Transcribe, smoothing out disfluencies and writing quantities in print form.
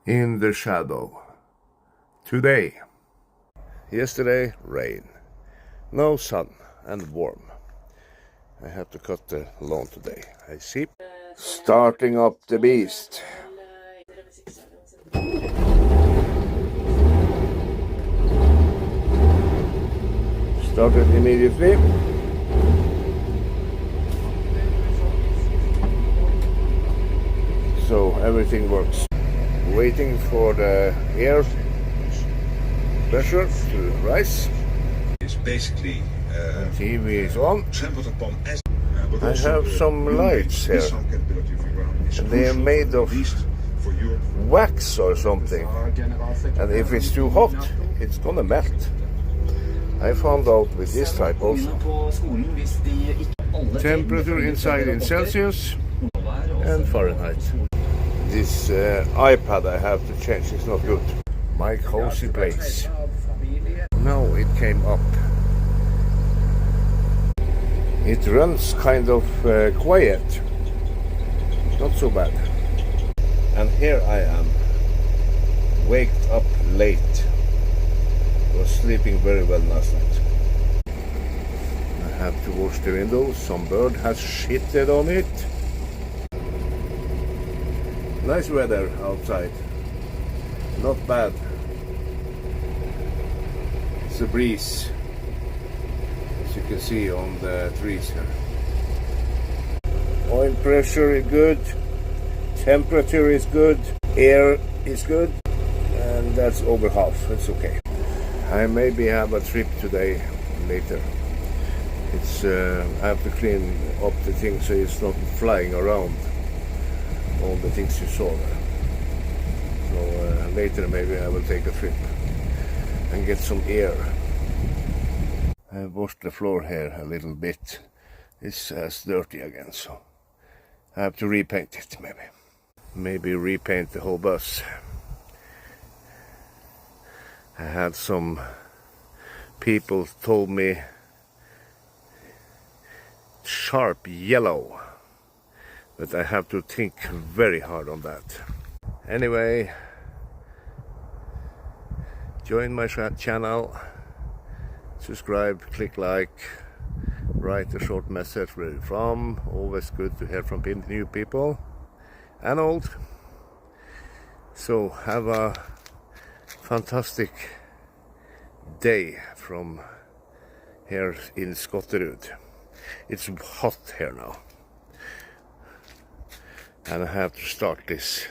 in the shadow. Today. Yesterday, rain. No sun and warm. I have to cut the lawn today. I see. Starting up the beast. Started immediately. So everything works. Waiting for the air pressure to rise. It's basically TV is on. I have some lights here. And they are made of wax or something. And if it's too hot, it's gonna melt. I found out with this type also. Temperature inside in Celsius and Fahrenheit. This iPad I have to change, it's not good. My cozy place. Now it came up. It runs kind of quiet. Not so bad. And here I am. Waked up late. Was sleeping very well last night. I have to wash the windows. Some bird has shitted on it. Nice weather outside. Not bad. It's a breeze, as you can see on the trees here. Oil pressure is good. Temperature is good. Air is good. And that's over half. It's okay. I maybe have a trip today later. It's I have to clean up the things so it's not flying around. All the things you saw there. So later maybe I will take a trip and get some air. I washed the floor here a little bit. It's dirty again, so I have to repaint it maybe. Maybe repaint the whole bus. I had some people told me sharp yellow, but I have to think very hard on that. Anyway, join my channel, subscribe, click like, write a short message where you're from. Always good to hear from new people and old. So have a fantastic day from here in Skotterud. It's hot here now. And I have to start this